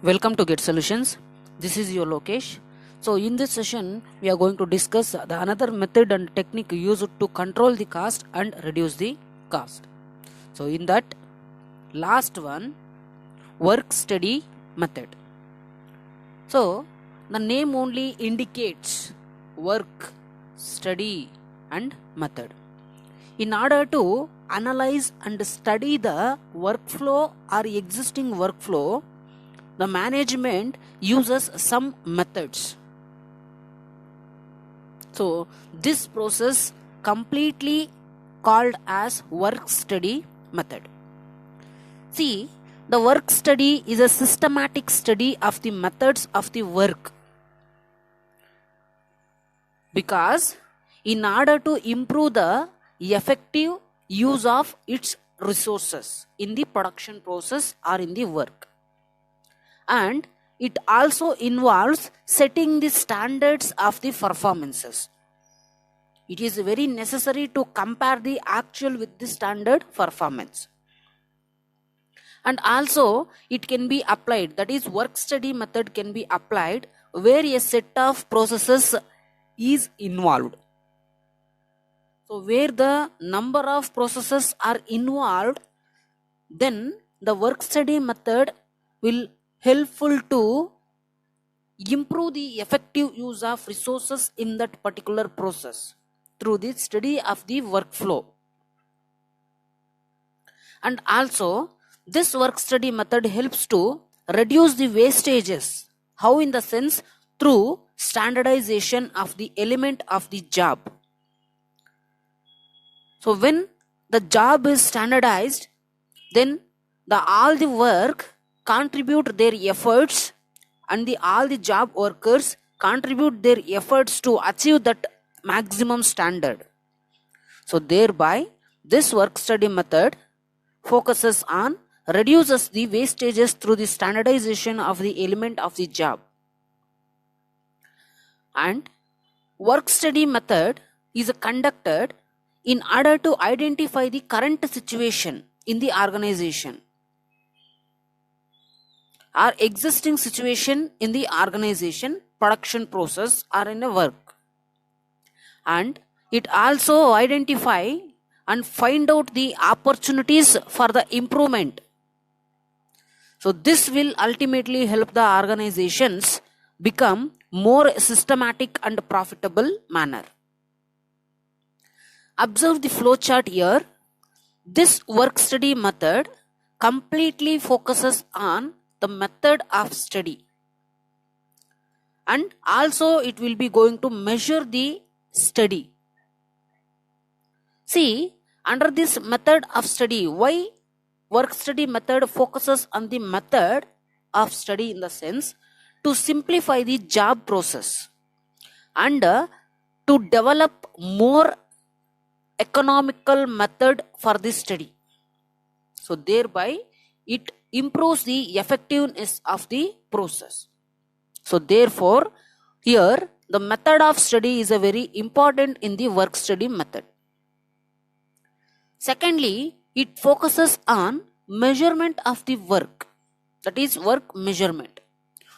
Welcome to Get Solutions. This is your Lokesh. So in this session, we are going to discuss the another method and technique used to control the cost and reduce the cost. So in that last one, work study method. So the name only indicates work, study and method. In order to analyze and study the workflow or existing workflow, the management uses some methods. So this process completely called as work study method. See, the work study is a systematic study of the methods of the work, because in order to improve the effective use of its resources in the production process or in the work. And it also involves setting the standards of the performances. It is very necessary to compare the actual with the standard performance. And also it can be applied, that is work study method can be applied where a set of processes is involved. So where the number of processes are involved, then the work study method will helpful to improve the effective use of resources in that particular process through the study of the workflow. And also this work study method helps to reduce the wastages. How? In the sense through standardization of the element of the job. So when the job is standardized, then all the work contribute their efforts, and all the job workers contribute their efforts to achieve that maximum standard. So thereby this work study method focuses on reduces the wastages through the standardization of the element of the job. And work study method is conducted in order to identify the current situation in the organization or existing situation in the organization, production process or in a work. And it also identify and find out the opportunities for the improvement. So this will ultimately help the organizations become more systematic and profitable manner. Observe the flow chart here. This work study method completely focuses on the method of study, and also it will be going to measure the study. See, under this method of study, why work study method focuses on the method of study? In the sense to simplify the job process and to develop more economical method for this study. So thereby it improves the effectiveness of the process. So therefore here the method of study is a very important in the work study method. Secondly, it focuses on measurement of the work, that is work measurement.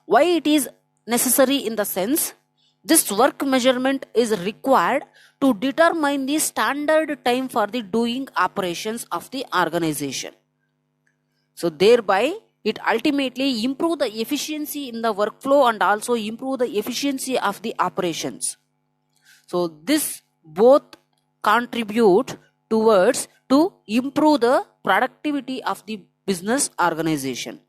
Why it is necessary? In the sense this work measurement is required to determine the standard time for the doing operations of the organization. So thereby it ultimately improve the efficiency in the workflow and also improve the efficiency of the operations. So this both contribute towards to improve the productivity of the business organization.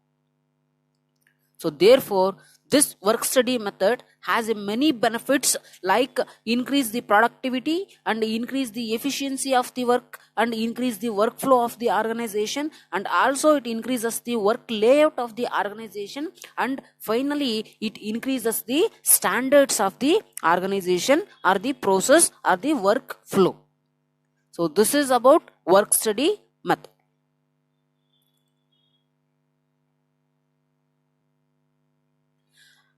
So therefore this work study method has many benefits, like increase the productivity and increase the efficiency of the work and increase the workflow of the organization, and also it increases the work layout of the organization, and finally it increases the standards of the organization or the process or the workflow. So this is about work study method.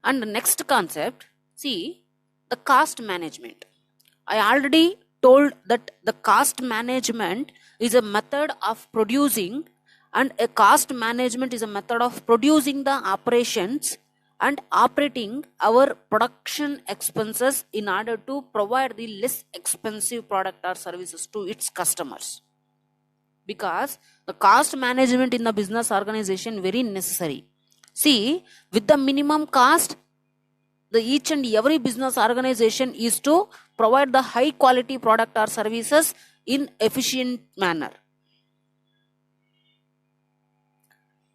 And the next concept, see, the cost management. I already told that the cost management is a method of producing And a cost management is a method of producing the operations and operating our production expenses in order to provide the less expensive product or services to its customers. Because the cost management in the business organization very necessary. See, with the minimum cost, the each and every business organization is to provide the high quality product or services in efficient manner.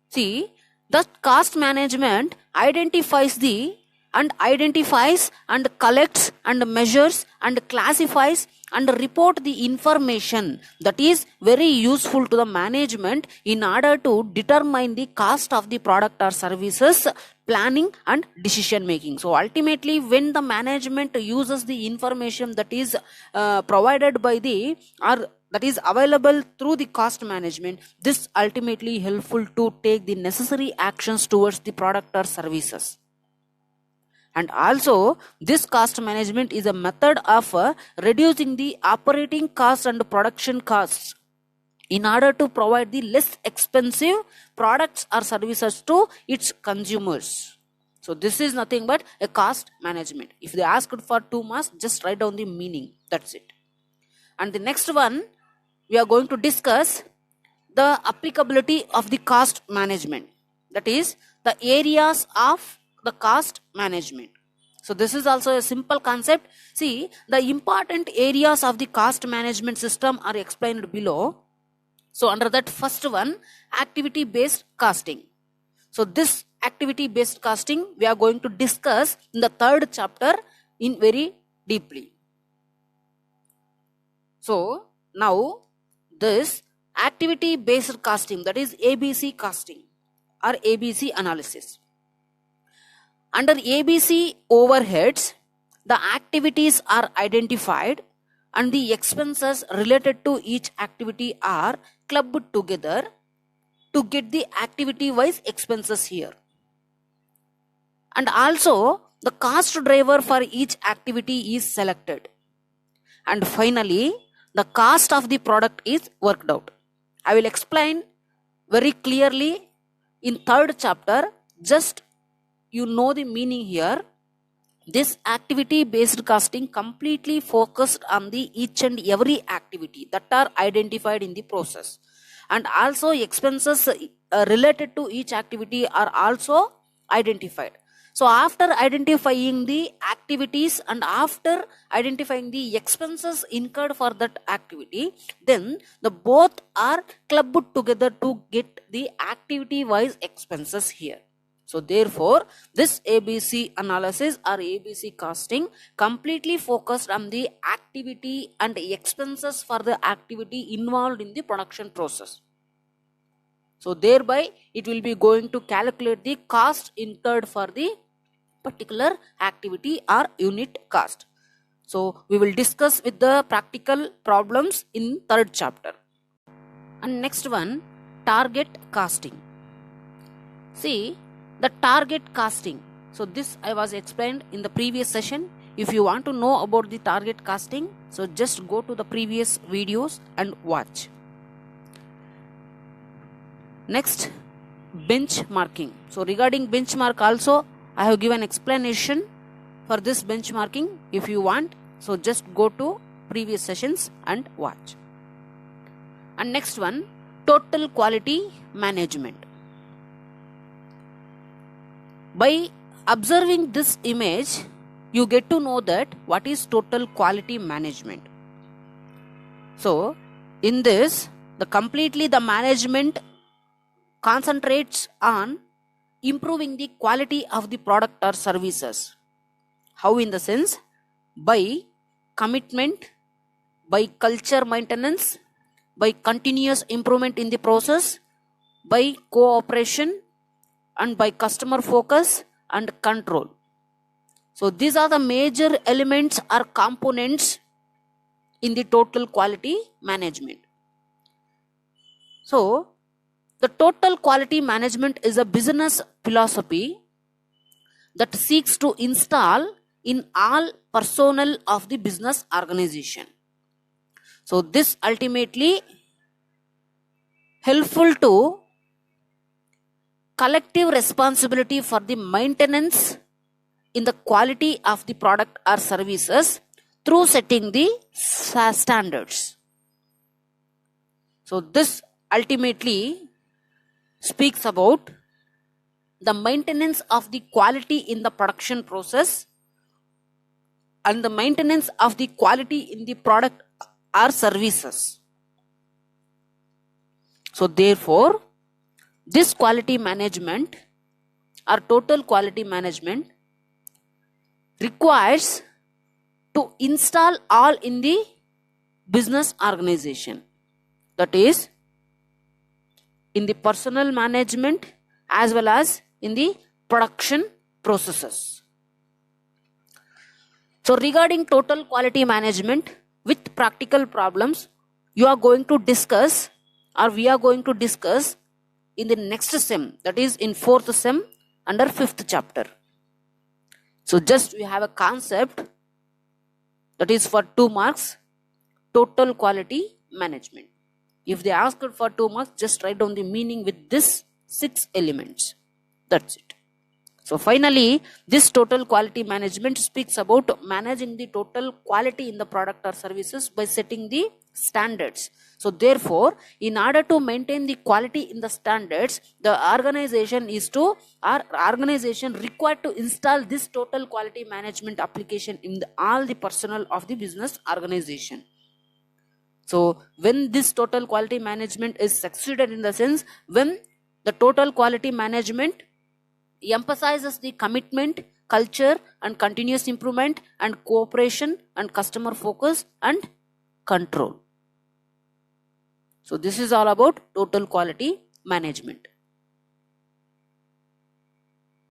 See, the cost management identifies and collects and measures and classifies and report the information that is very useful to the management in order to determine the cost of the product or services, planning and decision making. So ultimately, when the management uses the information that is provided by the or that is available through the cost management, this ultimately helpful to take the necessary actions towards the product or services. And also, this cost management is a method of reducing the operating costs and production costs in order to provide the less expensive products or services to its consumers. So this is nothing but a cost management. If they ask for 2 marks, just write down the meaning. That's it. And the next one, we are going to discuss the applicability of the cost management. That is the areas of the cost management. So this is also a simple concept. See, the important areas of the cost management system are explained below. So under that first one, activity based costing. So this activity based costing we are going to discuss in the 3rd chapter in very deeply. So now this activity based costing, that is ABC costing or ABC analysis. Under ABC overheads, the activities are identified and the expenses related to each activity are clubbed together to get the activity wise expenses here. And also the cost driver for each activity is selected. And finally, the cost of the product is worked out. I will explain very clearly in 3rd chapter. Just you know the meaning here. This activity based costing completely focused on the each and every activity that are identified in the process, and also expenses related to each activity are also identified. So after identifying the activities and after identifying the expenses incurred for that activity, then the both are clubbed together to get the activity wise expenses here. So therefore, this ABC analysis or ABC costing completely focused on the activity and expenses for the activity involved in the production process. So thereby it will be going to calculate the cost incurred for the particular activity or unit cost. So we will discuss with the practical problems in 3rd chapter. And next one, target costing. See, the target costing. So this I was explained in the previous session. If you want to know about the target costing, so just go to the previous videos and watch. Next, benchmarking. So regarding benchmark also, I have given explanation for this benchmarking. If you want, so just go to previous sessions and watch. And next one, total quality management. By observing this image, you get to know that what is total quality management. So in this, the management concentrates on improving the quality of the product or services. How? In the sense, by commitment, by culture maintenance, by continuous improvement in the process, by cooperation, and by customer focus and control. So these are the major elements or components in the total quality management. So the total quality management is a business philosophy that seeks to install in all personnel of the business organization. So this ultimately helpful to collective responsibility for the maintenance in the quality of the product or services through setting the standards. So this ultimately speaks about the maintenance of the quality in the production process and the maintenance of the quality in the product or services. So therefore, this quality management or total quality management requires to install all in the business organization. That is, in the personnel management as well as in the production processes. So regarding total quality management with practical problems, you are going to discuss, or we are going to discuss in the next sem, that is in 4th sem under 5th chapter. So just we have a concept that is for 2 marks, total quality management. If they ask for 2 marks, just write down the meaning with this 6 elements. That's it. So finally, this total quality management speaks about managing the total quality in the product or services by setting the standards. So therefore, in order to maintain the quality in the standards, the organization required to install this total quality management application in all the personnel of the business organization. So when this total quality management is succeeded, in the sense when the total quality management emphasizes the commitment, culture and continuous improvement and cooperation and customer focus and control. So this is all about total quality management.